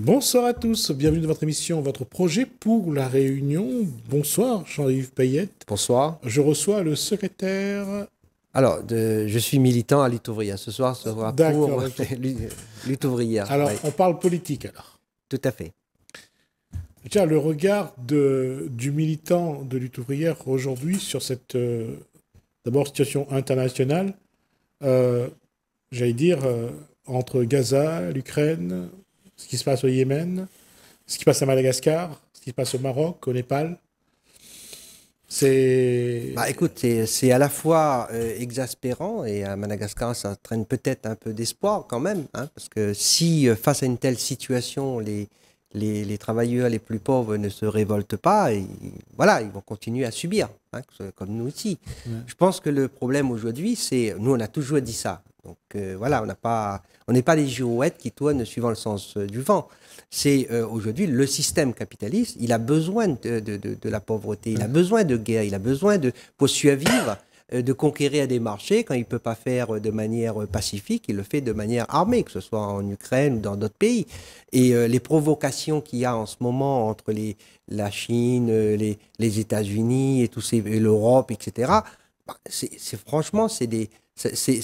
Bonsoir à tous, bienvenue dans votre émission, votre projet pour la Réunion. Bonsoir Jean-Yves Payette. Bonsoir. Je reçois le secrétaire. Alors, je suis militant à Lutte ouvrière. Ce soir sera pour Ok. Lutte ouvrière. Alors, Oui, on parle politique alors. tout à fait. Tiens, le regard du militant de Lutte ouvrière aujourd'hui sur cette, d'abord, situation internationale, j'allais dire, entre Gaza, l'Ukraine, ce qui se passe au Yémen, ce qui se passe à Madagascar, ce qui se passe au Maroc, au Népal. C'est... Bah, écoute, c'est à la fois exaspérant et à Madagascar, ça traîne peut-être un peu d'espoir quand même, hein, parce que si face à une telle situation, les travailleurs les plus pauvres ne se révoltent pas, voilà, ils vont continuer à subir, hein, comme nous ici. Ouais. Je pense que le problème aujourd'hui, c'est, nous on a toujours dit ça, donc voilà, on n'est pas des girouettes qui tournent suivant le sens du vent. C'est aujourd'hui le système capitaliste, il a besoin de la pauvreté, il a besoin de guerre, il a besoin pour survivre, de conquérir des marchés. Quand il ne peut pas faire de manière pacifique, il le fait de manière armée, que ce soit en Ukraine ou dans d'autres pays. Et les provocations qu'il y a en ce moment entre la Chine, les États-Unis et l'Europe, etc., bah, franchement, c'est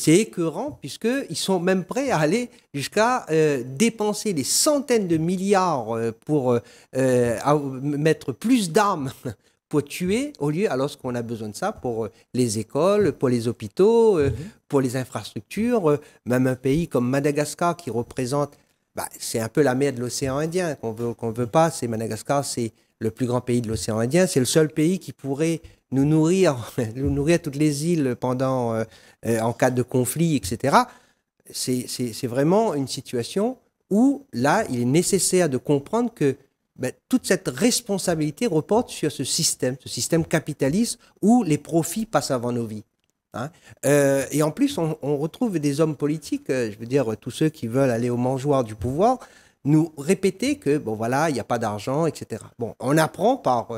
écœurant puisqu'ils sont même prêts à aller jusqu'à dépenser des centaines de milliards pour mettre plus d'armes pour tuer, alors qu'on a besoin de ça pour les écoles, pour les hôpitaux, pour les infrastructures. Même un pays comme Madagascar qui représente, bah, c'est un peu la mer de l'océan Indien qu'on veut pas. C'est Madagascar, c'est le plus grand pays de l'océan Indien. C'est le seul pays qui pourrait nous nourrir, nous nourrir toutes les îles en cas de conflit, etc. C'est vraiment une situation où, là, il est nécessaire de comprendre que toute cette responsabilité reporte sur ce système capitaliste où les profits passent avant nos vies. Hein. Et en plus, on retrouve des hommes politiques, je veux dire, tous ceux qui veulent aller au mangeoire du pouvoir, nous répéter que, bon voilà, il n'y a pas d'argent, etc. Bon, on apprend par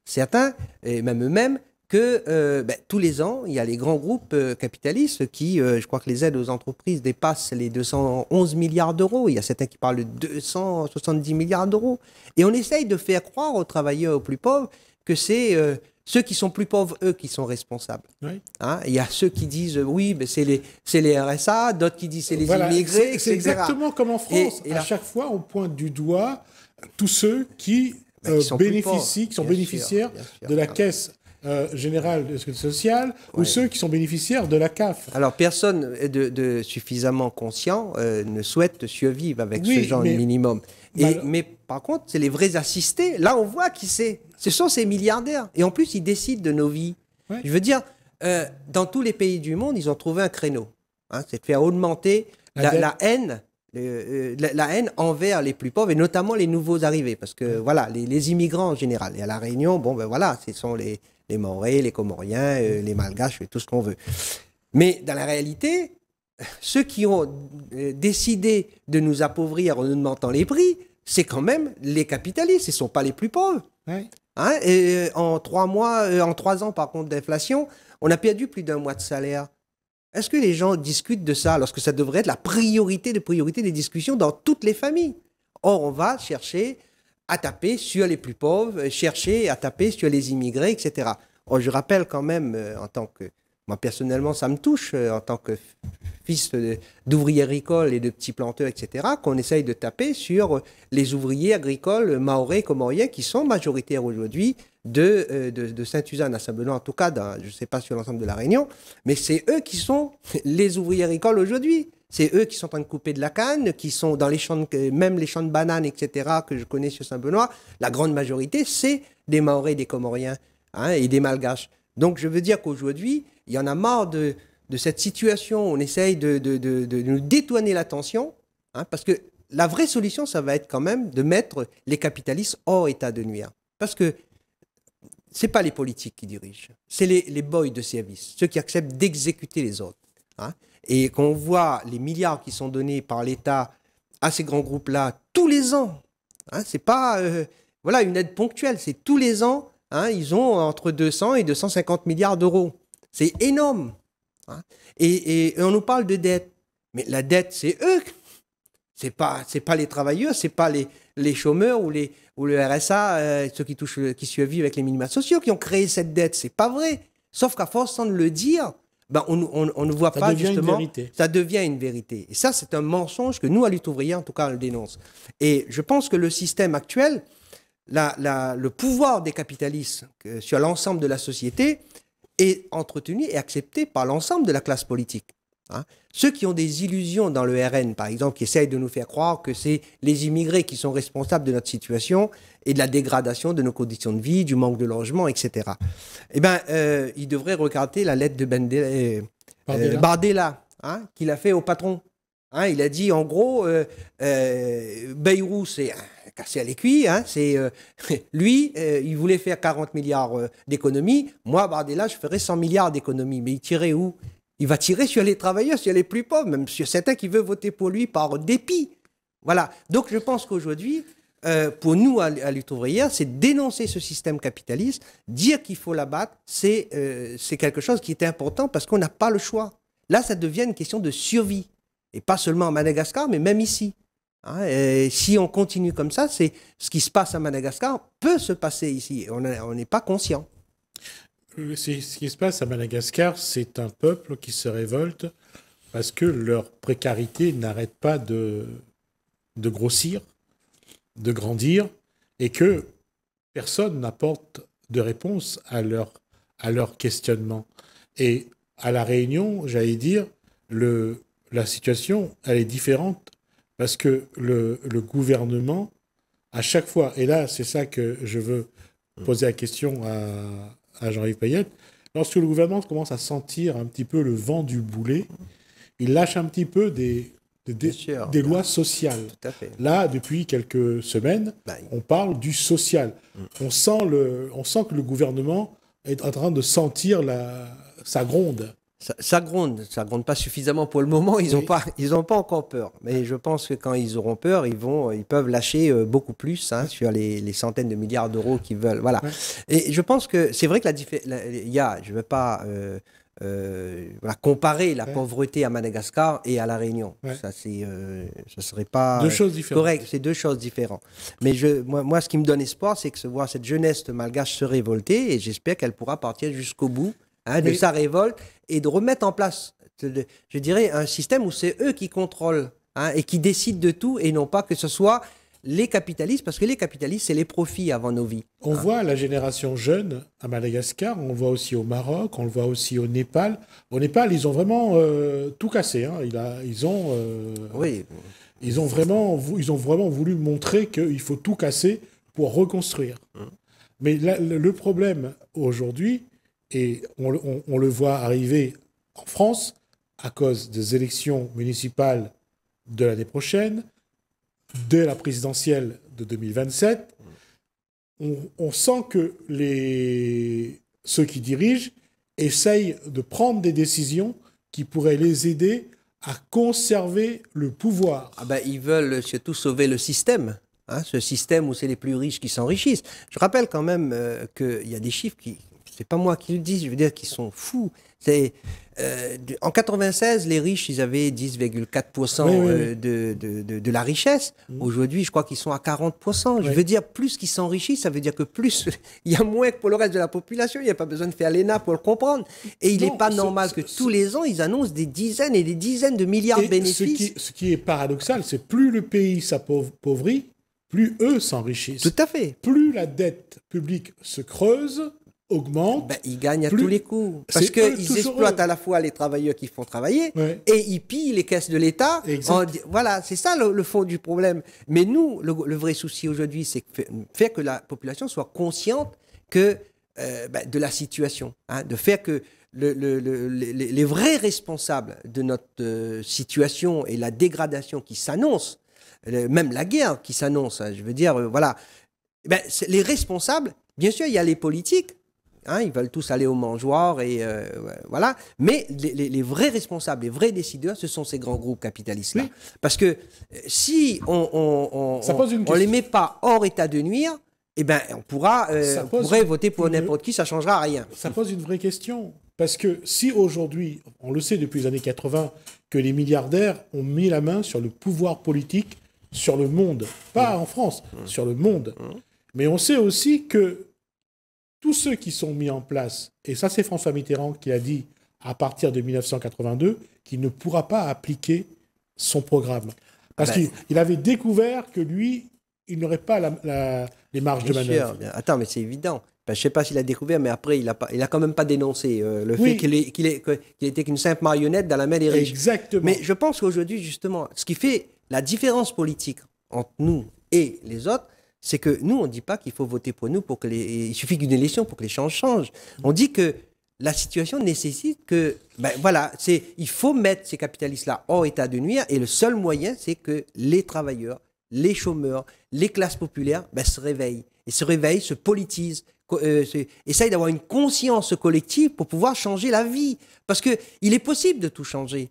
certains, et même eux-mêmes, que tous les ans, il y a les grands groupes capitalistes qui, je crois que les aides aux entreprises dépassent les 211 milliards d'euros. Il y a certains qui parlent de 270 milliards d'euros. Et on essaye de faire croire aux travailleurs, aux plus pauvres, que c'est ceux qui sont plus pauvres, eux, qui sont responsables. Oui. Hein, il y a ceux qui disent, oui, c'est les RSA, d'autres qui disent, c'est les immigrés, etc. C'est exactement comme en France. Et à chaque fois, on pointe du doigt tous ceux qui bénéficient, qui sont bénéficiaires de la caisse générale de sécurité sociale, ou ceux qui sont bénéficiaires de la CAF. Alors, personne de suffisamment conscient ne souhaite survivre avec ce genre de minimum. Mais par contre, c'est les vrais assistés. Là, on voit qui c'est. Ce sont ces milliardaires. Et en plus, ils décident de nos vies. Ouais. Je veux dire, dans tous les pays du monde, ils ont trouvé un créneau. Hein, c'est de faire augmenter la haine. La haine envers les plus pauvres et notamment les nouveaux arrivés. Parce que, voilà, les immigrants en général. Et à La Réunion, bon, ben voilà, ce sont les Mahorais, les Comoriens, les Malgaches, tout ce qu'on veut. Mais dans la réalité, ceux qui ont décidé de nous appauvrir en nous augmentant les prix, c'est quand même les capitalistes, ce ne sont pas les plus pauvres. Ouais. Hein, et en 3 ans, par contre, d'inflation, on a perdu plus d'1 mois de salaire. Est-ce que les gens discutent de ça lorsque ça devrait être la priorité des discussions dans toutes les familles? Or, on va chercher à taper sur les plus pauvres, chercher à taper sur les immigrés, etc. Or, je rappelle quand même, en tant que... Moi, personnellement, ça me touche, en tant que fils d'ouvriers agricoles et de petits planteurs, etc., qu'on essaye de taper sur les ouvriers agricoles mahorais, comoriens, qui sont majoritaires aujourd'hui de Saint-Suzanne à Saint-Benoît, en tout cas, je ne sais pas sur l'ensemble de la Réunion, mais c'est eux qui sont les ouvriers agricoles aujourd'hui. C'est eux qui sont en train de couper de la canne, qui sont dans les champs, même les champs de bananes, etc., que je connais sur Saint-Benoît. La grande majorité, c'est des Mahorais, des Comoriens, hein, et des Malgaches. Donc, je veux dire qu'aujourd'hui, il y en a marre de cette situation. On essaye de nous détourner l'attention, hein, parce que la vraie solution, ça va être quand même de mettre les capitalistes hors état de nuire. Parce que ce n'est pas les politiques qui dirigent, c'est les boys de service, ceux qui acceptent d'exécuter les autres. Hein. Et quand on voit les milliards qui sont donnés par l'État à ces grands groupes-là tous les ans, hein, ce n'est pas voilà, une aide ponctuelle, c'est tous les ans, hein, ils ont entre 200 et 250 milliards d'euros. C'est énorme. Hein. Et on nous parle de dette. Mais la dette, c'est eux. C'est pas les travailleurs, c'est pas les chômeurs ou le RSA, ceux qui survivent avec les minima sociaux qui ont créé cette dette. C'est pas vrai. Sauf qu'à force de le dire, ben on ne voit pas justement. Ça devient une vérité. Et ça, c'est un mensonge que nous, à Lutte ouvrière, en tout cas, on le dénonce. Et je pense que le système actuel, le pouvoir des capitalistes sur l'ensemble de la société est entretenu et accepté par l'ensemble de la classe politique. Hein. Ceux qui ont des illusions dans le RN, par exemple, qui essayent de nous faire croire que c'est les immigrés qui sont responsables de notre situation et de la dégradation de nos conditions de vie, du manque de logement, etc. Eh bien, ils devraient regarder la lettre de Bardella, hein, qu'il a fait au patron. Hein, il a dit, en gros, Bayrou, c'est cassé à l'écuille. Hein, lui, il voulait faire 40 milliards d'économies. Moi, Bardella, je ferais 100 milliards d'économies. Mais il tirait où? Il va tirer sur les travailleurs, sur les plus pauvres, même sur certains qui veulent voter pour lui par dépit. Voilà. Donc, je pense qu'aujourd'hui, pour nous, à Lutte ouvrière, c'est dénoncer ce système capitaliste, dire qu'il faut l'abattre, c'est quelque chose qui est important parce qu'on n'a pas le choix. Là, ça devient une question de survie. Et pas seulement à Madagascar, mais même ici. Hein, et si on continue comme ça, c'est ce qui se passe à Madagascar peut se passer ici. On n'est pas conscient. Ce qui se passe à Madagascar, c'est un peuple qui se révolte parce que leur précarité n'arrête pas de grossir, de grandir, et que personne n'apporte de réponse à leur questionnement. Et à La Réunion, j'allais dire, la situation, elle est différente parce que le gouvernement, à chaque fois, et là, c'est ça que je veux poser la question à Jean-Yves Payette, lorsque le gouvernement commence à sentir un petit peu le vent du boulet, il lâche un petit peu des lois sociales. Tout à fait. Là, depuis quelques semaines, on parle du social. On sent que le gouvernement est en train de sentir sa gronde. Ça gronde pas suffisamment pour le moment. Ils n'ont pas encore peur. Mais je pense que quand ils auront peur, ils peuvent lâcher beaucoup plus sur les centaines de milliards d'euros qu'ils veulent. Voilà. Ouais. Et je pense que c'est vrai que je ne veux pas comparer la pauvreté à Madagascar et à La Réunion. Ouais. Ça serait pas correct. C'est deux choses différentes. Mais moi, ce qui me donne espoir, c'est que voir cette jeunesse malgache se révolter, et j'espère qu'elle pourra partir jusqu'au bout de sa révolte et de remettre en place, je dirais, un système où c'est eux qui contrôlent et qui décident de tout et non pas que ce soit les capitalistes, parce que les capitalistes, c'est les profits avant nos vies. On voit la génération jeune à Madagascar, on le voit aussi au Maroc, on le voit aussi au Népal. Au Népal, ils ont vraiment tout cassé. Hein. Ils ont vraiment voulu montrer qu'il faut tout casser pour reconstruire. Mais le problème aujourd'hui, et on le voit arriver en France à cause des élections municipales de l'année prochaine, de la présidentielle de 2027. On sent que ceux qui dirigent essayent de prendre des décisions qui pourraient les aider à conserver le pouvoir. Ils veulent surtout sauver le système. Ce système où c'est les plus riches qui s'enrichissent. Je rappelle quand même qu'il y a des chiffres qui... C'est pas moi qui le dis, je veux dire qu'ils sont fous. En 96, les riches, ils avaient 10,4% de la richesse. Aujourd'hui, je crois qu'ils sont à 40%. Je veux dire, plus qu'ils s'enrichissent, ça veut dire que plus il y a moins que pour le reste de la population. Il n'y a pas besoin de faire l'ENA pour le comprendre. Et il n'est pas normal que tous les ans, ils annoncent des dizaines et des dizaines de milliards de bénéfices. Ce qui est paradoxal, c'est plus le pays s'appauvrit, plus eux s'enrichissent. Tout à fait. Plus la dette publique se creuse, augmente. Ils gagnent à tous les coups. Parce qu'ils exploitent à la fois les travailleurs qui font travailler et ils pillent les caisses de l'État. Voilà, c'est ça le fond du problème. Mais nous, le vrai souci aujourd'hui, c'est faire que la population soit consciente de la situation. De faire que les vrais responsables de notre situation et la dégradation qui s'annonce, même la guerre qui s'annonce, je veux dire, voilà. Les responsables, bien sûr, il y a les politiques. Ils veulent tous aller au mangeoir et voilà. Mais les vrais responsables, les vrais décideurs, ce sont ces grands groupes capitalistes-là. Oui. Parce que si on les met pas hors état de nuire, on pourrait voter pour n'importe qui, ça changera rien. Ça pose une vraie question. Parce que si aujourd'hui, on le sait depuis les années 80, que les milliardaires ont mis la main sur le pouvoir politique sur le monde, pas en France, sur le monde. Mais on sait aussi que tous ceux qui sont mis en place, et ça c'est François Mitterrand qui a dit à partir de 1982, qu'il ne pourra pas appliquer son programme. Parce qu'il avait découvert que lui, il n'aurait pas les marges de manœuvre. Sûr. Attends, mais c'est évident. Je ne sais pas s'il a découvert, mais après, il a quand même pas dénoncé le fait qu'il était qu'une simple marionnette dans la main des riches. Exactement. Mais je pense qu'aujourd'hui, justement, ce qui fait la différence politique entre nous et les autres, c'est que nous, on ne dit pas qu'il faut voter pour nous pour que il suffit d'une élection pour que les choses changent. On dit que la situation nécessite que, il faut mettre ces capitalistes-là hors état de nuire, et le seul moyen, c'est que les travailleurs, les chômeurs, les classes populaires se réveillent. Et se réveillent, se politisent, essayent d'avoir une conscience collective pour pouvoir changer la vie. Parce qu'il est possible de tout changer.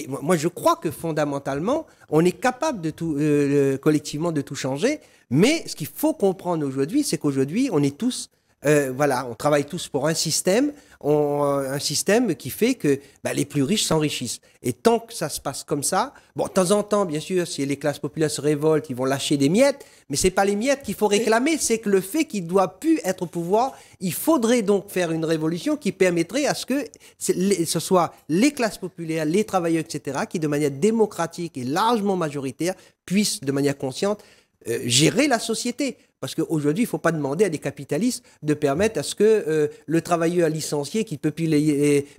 Moi, je crois que fondamentalement, on est capable de tout, collectivement de tout changer. Mais ce qu'il faut comprendre aujourd'hui, c'est qu'aujourd'hui, on est tous, on travaille tous pour un système qui fait que les plus riches s'enrichissent. Et tant que ça se passe comme ça, de temps en temps, bien sûr, si les classes populaires se révoltent, ils vont lâcher des miettes, mais c'est pas les miettes qu'il faut réclamer, c'est que le fait qu'il ne doit plus être au pouvoir, il faudrait donc faire une révolution qui permettrait à ce que ce soit les classes populaires, les travailleurs, etc., qui de manière démocratique et largement majoritaire puissent, de manière consciente, gérer la société. Parce qu'aujourd'hui, il ne faut pas demander à des capitalistes de permettre à ce que le travailleur licencié qui ne peut plus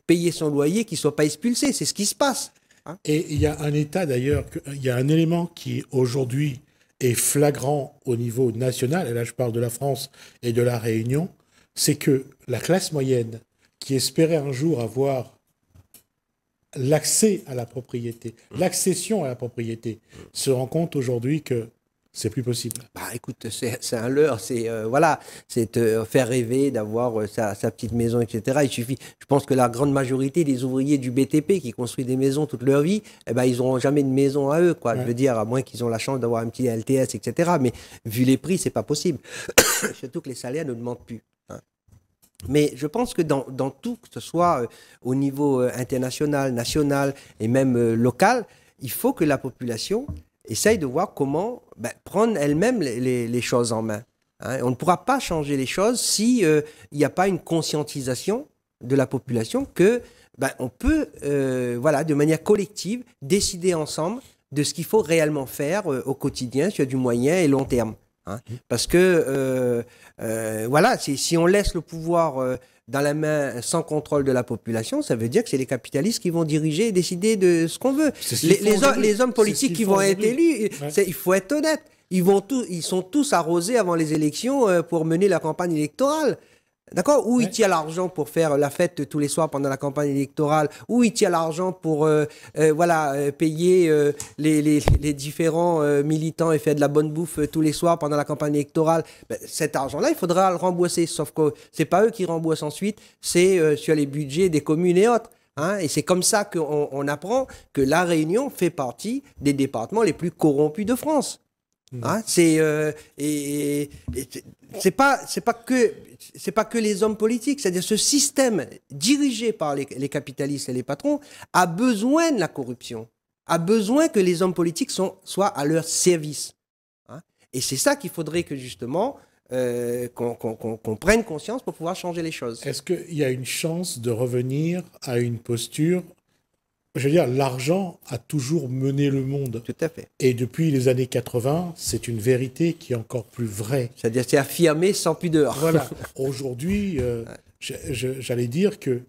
payer son loyer, qu'il ne soit pas expulsé. C'est ce qui se passe. Hein. Et il y a un état d'ailleurs, il y a un élément qui aujourd'hui est flagrant au niveau national, et là je parle de la France et de la Réunion, c'est que la classe moyenne qui espérait un jour avoir l'accès à la propriété, l'accession à la propriété, se rend compte aujourd'hui que c'est plus possible. Écoute, c'est un leurre, c'est te faire rêver d'avoir sa petite maison, etc. Il suffit. Je pense que la grande majorité des ouvriers du BTP qui construisent des maisons toute leur vie, ils n'auront jamais de maison à eux, quoi. Ouais. Je veux dire, à moins qu'ils ont la chance d'avoir un petit LTS, etc. Mais vu les prix, c'est pas possible. Surtout que les salaires ne demandent plus. Hein. Mais je pense que dans tout, que ce soit au niveau international, national et même local, il faut que la population essaye de voir comment prendre elle-même les choses en main. Hein. On ne pourra pas changer les choses s'il n'y a pas une conscientisation de la population que on peut, de manière collective, décider ensemble de ce qu'il faut réellement faire au quotidien sur du moyen et long terme. Hein. Parce que, si on laisse le pouvoir dans la main sans contrôle de la population, ça veut dire que c'est les capitalistes qui vont diriger et décider de ce qu'on veut. Les hommes politiques qui vont être élus, il faut être honnête, ils sont tous arrosés avant les élections pour mener la campagne électorale. D'accord ? Où il tient l'argent pour faire la fête tous les soirs pendant la campagne électorale, où il tient l'argent pour payer les différents militants et faire de la bonne bouffe tous les soirs pendant la campagne électorale. Cet argent-là, il faudra le rembourser, sauf que c'est pas eux qui remboursent ensuite, c'est sur les budgets des communes et autres. Hein, et c'est comme ça qu'on apprend que la Réunion fait partie des départements les plus corrompus de France. Hein, c'est pas que les hommes politiques, c'est-à-dire ce système dirigé par les capitalistes et les patrons a besoin de la corruption, a besoin que les hommes politiques soient à leur service. Hein, et c'est ça qu'il faudrait que justement qu'on prenne conscience pour pouvoir changer les choses. Est-ce qu'il y a une chance de revenir à une posture? Je veux dire, l'argent a toujours mené le monde. Tout à fait. Et depuis les années 80, c'est une vérité qui est encore plus vraie. C'est-à-dire, c'est affirmé sans pudeur. Voilà. Aujourd'hui, j'allais dire qu'il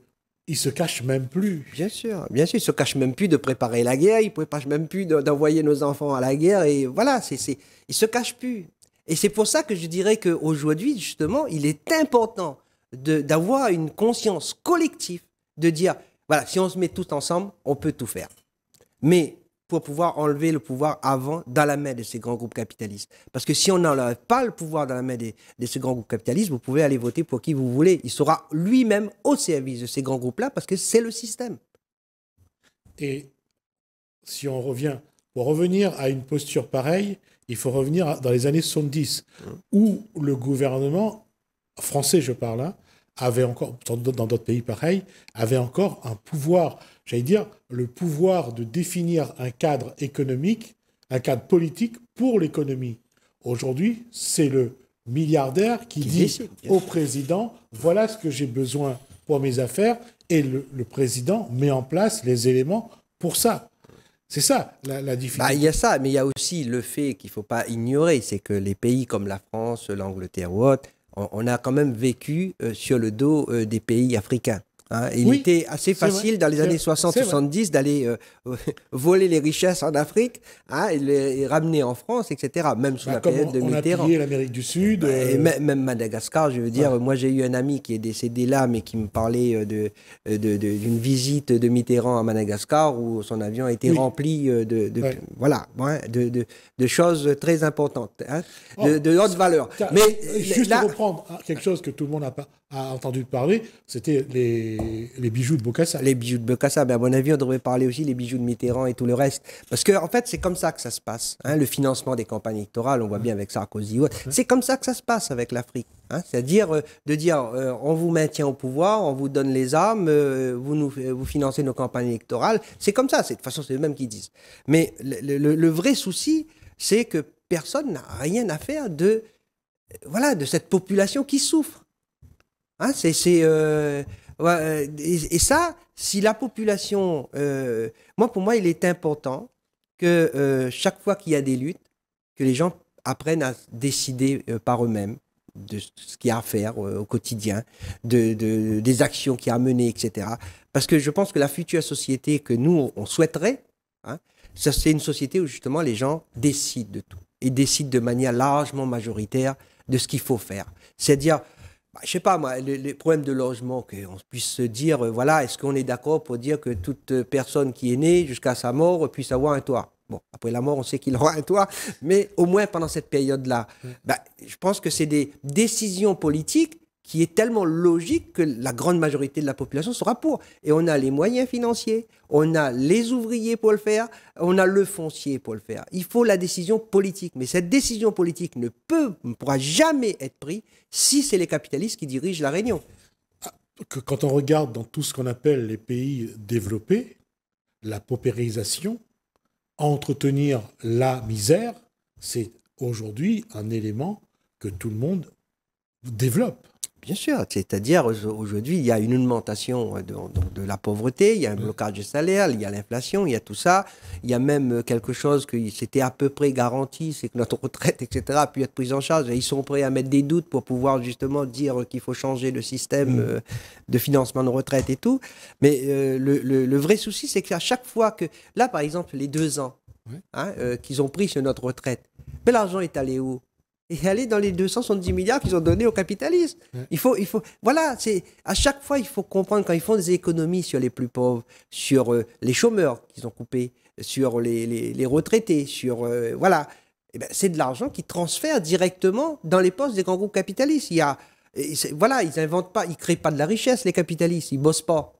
ne se cache même plus. Bien sûr. Il ne se cache même plus de préparer la guerre. Il ne prépache même plus d'envoyer nos enfants à la guerre. Et voilà, il ne se cache plus. Et c'est pour ça que je dirais qu'aujourd'hui, justement, il est important d'avoir une conscience collective, de dire... Voilà, si on se met tous ensemble, on peut tout faire. Mais pour pouvoir enlever le pouvoir dans la main de ces grands groupes capitalistes. Parce que si on n'enlève pas le pouvoir dans la main de ces grands groupes capitalistes, vous pouvez aller voter pour qui vous voulez. Il sera lui-même au service de ces grands groupes-là parce que c'est le système. Et si on revient, pour revenir à une posture pareille, il faut revenir dans les années 70, où le gouvernement, français je parle, avait encore, dans d'autres pays pareils, avait encore un pouvoir, j'allais dire, le pouvoir de définir un cadre économique, un cadre politique pour l'économie. Aujourd'hui, c'est le milliardaire qui dit décide, au président, voilà ce que j'ai besoin pour mes affaires, et le président met en place les éléments pour ça. C'est ça, la difficulté. Il y a ça, mais il y a aussi le fait qu'il ne faut pas ignorer, c'est que les pays comme la France, l'Angleterre ou autre, on a quand même vécu sur le dos des pays africains. Hein. Il était assez facile dans les années 60-70 d'aller voler les richesses en Afrique et les ramener en France, etc. Même sous la période de Mitterrand. On a pillé l'Amérique du Sud. Et même Madagascar, je veux dire, moi j'ai eu un ami qui est décédé là, mais qui me parlait d'une visite de Mitterrand à Madagascar où son avion a été rempli de choses très importantes, de haute valeur. Mais juste pour reprendre quelque chose que tout le monde a entendu parler, c'était les bijoux de Bokassa. Les bijoux de Bokassa, à mon avis, on devrait parler aussi des bijoux de Mitterrand et tout le reste. Parce qu'en fait, c'est comme ça que ça se passe. Le financement des campagnes électorales, on voit bien avec Sarkozy. C'est comme ça que ça se passe avec l'Afrique. C'est-à-dire de dire, on vous maintient au pouvoir, on vous donne les armes, vous financez nos campagnes électorales. C'est comme ça. De toute façon, c'est eux-mêmes qui disent. Mais le vrai souci, c'est que personne n'a rien à faire de cette population qui souffre. Et ça, si la population... pour moi, il est important que chaque fois qu'il y a des luttes, que les gens apprennent à décider par eux-mêmes de ce qu'il y a à faire au quotidien, des actions qu'il y a à mener, etc. Parce que je pense que la future société que nous, on souhaiterait, c'est une société où justement les gens décident de tout. Et décident de manière largement majoritaire de ce qu'il faut faire. C'est-à-dire... je sais pas, moi, les problèmes de logement, qu'on puisse se dire, est-ce qu'on est d'accord pour dire que toute personne qui est née jusqu'à sa mort puisse avoir un toit? Bon, après la mort, on sait qu'il aura un toit, mais au moins pendant cette période-là, je pense que c'est des décisions politiques qui est tellement logique que la grande majorité de la population sera pour. Et on a les moyens financiers, on a les ouvriers pour le faire, on a le foncier pour le faire. Il faut la décision politique. Mais cette décision politique ne pourra jamais être prise si c'est les capitalistes qui dirigent la Réunion. Quand on regarde dans tout ce qu'on appelle les pays développés, la paupérisation, entretenir la misère, c'est aujourd'hui un élément que tout le monde développe. Bien sûr, c'est-à-dire aujourd'hui, il y a une augmentation de la pauvreté, il y a un blocage des salaires, il y a l'inflation, il y a tout ça. Il y a même quelque chose que c'était à peu près garanti, c'est que notre retraite, etc., a pu être prise en charge. Et ils sont prêts à mettre des doutes pour pouvoir justement dire qu'il faut changer le système de financement de retraite et tout. Mais le vrai souci, c'est qu'à chaque fois que... Là, par exemple, les 2 ans qu'ils ont pris sur notre retraite, mais l'argent est allé où? Et aller dans les 270 milliards qu'ils ont donnés aux capitalistes. Il faut, à chaque fois, il faut comprendre quand ils font des économies sur les plus pauvres, sur les chômeurs qu'ils ont coupés, sur les retraités, sur, c'est de l'argent qu'ils transfèrent directement dans les postes des grands groupes capitalistes. Ils inventent pas, ils créent pas de la richesse, les capitalistes, ils bossent pas.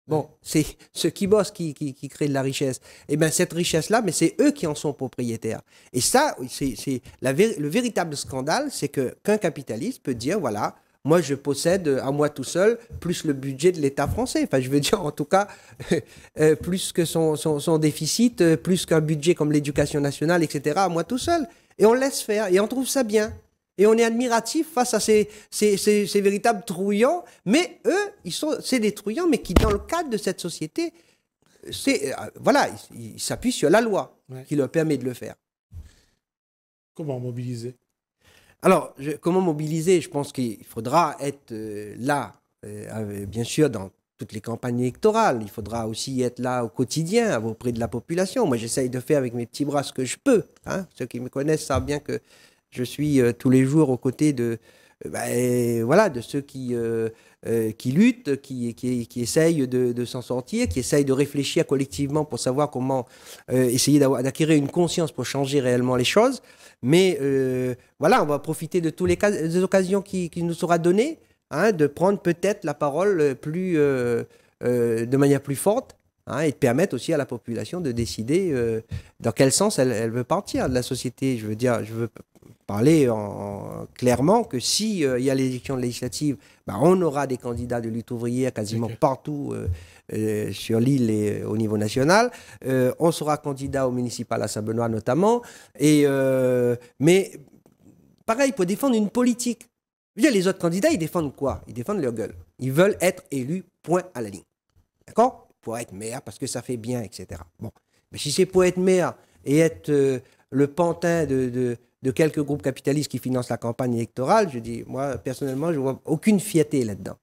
Bon, c'est ceux qui bossent qui créent de la richesse. Et bien, cette richesse-là, mais c'est eux qui en sont propriétaires. Et ça, c'est le véritable scandale, c'est qu'un capitaliste peut dire, moi, je possède à moi tout seul plus le budget de l'État français. Enfin, je veux dire, en tout cas, plus que son déficit, plus qu'un budget comme l'éducation nationale, etc., à moi tout seul. Et on laisse faire. Et on trouve ça bien. Et on est admiratif face à ces véritables trouillants. Mais eux, c'est des trouillants, mais qui, dans le cadre de cette société, ils s'appuient sur la loi qui leur permet de le faire. Comment mobiliser? Alors, comment mobiliser? Je pense qu'il faudra être là, bien sûr, dans toutes les campagnes électorales. Il faudra aussi être là au quotidien, auprès de la population. Moi, j'essaye de faire avec mes petits bras ce que je peux. Ceux qui me connaissent savent bien que je suis tous les jours aux côtés de ceux qui luttent, qui essayent de s'en sortir, qui essayent de réfléchir collectivement pour savoir comment essayer d'acquérir une conscience pour changer réellement les choses. Mais on va profiter de toutes les occasions qui nous sera données, de prendre peut-être la parole de manière plus forte. Et de permettre aussi à la population de décider dans quel sens elle veut partir de la société. Je veux dire, parler clairement que si il y a l'élection législative, ben, on aura des candidats de lutte ouvrière quasiment partout sur l'île et au niveau national. On sera candidat au municipal à Saint-Benoît notamment. Mais pareil, pour défendre une politique. Les autres candidats, ils défendent quoi? Ils défendent leur gueule. Ils veulent être élus, point à la ligne. D'accord? Pour être maire, parce que ça fait bien, etc. Bon. Mais si c'est pour être maire et être le pantin de quelques groupes capitalistes qui financent la campagne électorale, je dis, moi, personnellement, je ne vois aucune fierté là-dedans.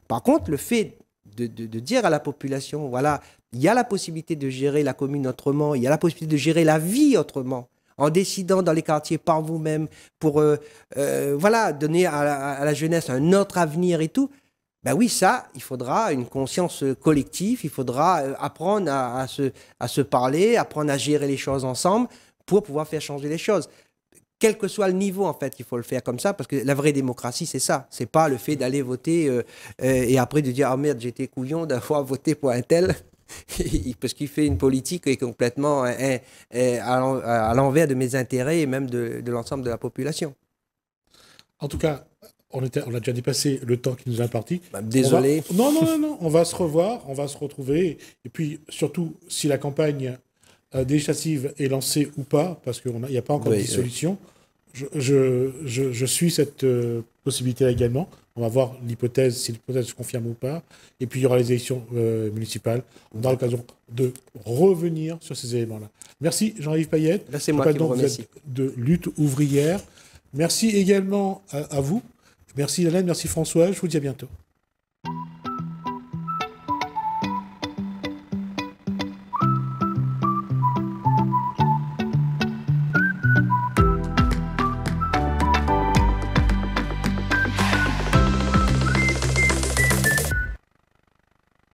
Par contre, le fait de dire à la population, voilà, il y a la possibilité de gérer la commune autrement, il y a la possibilité de gérer la vie autrement, en décidant dans les quartiers par vous-même pour voilà, donner à la jeunesse un autre avenir et tout, ben oui, ça, il faudra une conscience collective, il faudra apprendre à se parler, apprendre à gérer les choses ensemble pour pouvoir faire changer les choses. Quel que soit le niveau, en fait, il faut le faire comme ça, parce que la vraie démocratie, c'est ça. C'est pas le fait d'aller voter et après de dire « Ah merde, j'étais couillon d'avoir voté pour un tel », parce qu'il fait une politique qui est complètement à l'envers de mes intérêts et même de l'ensemble de la population. En tout cas, on a déjà dépassé le temps qui nous est imparti. Désolé. Non, on va se revoir, on va se retrouver. Et puis, surtout, si la campagne législative est lancée ou pas, parce qu'il n'y a pas encore de dissolution, je suis cette possibilité-là également. On va voir l'hypothèse, si l'hypothèse se confirme ou pas. Et puis, il y aura les élections municipales. On aura l'occasion de revenir sur ces éléments-là. Merci, Jean-Yves Payette. Là, c'est moi qui vous remercie. De Lutte ouvrière. Merci également à vous. Merci Hélène, merci François. Je vous dis à bientôt.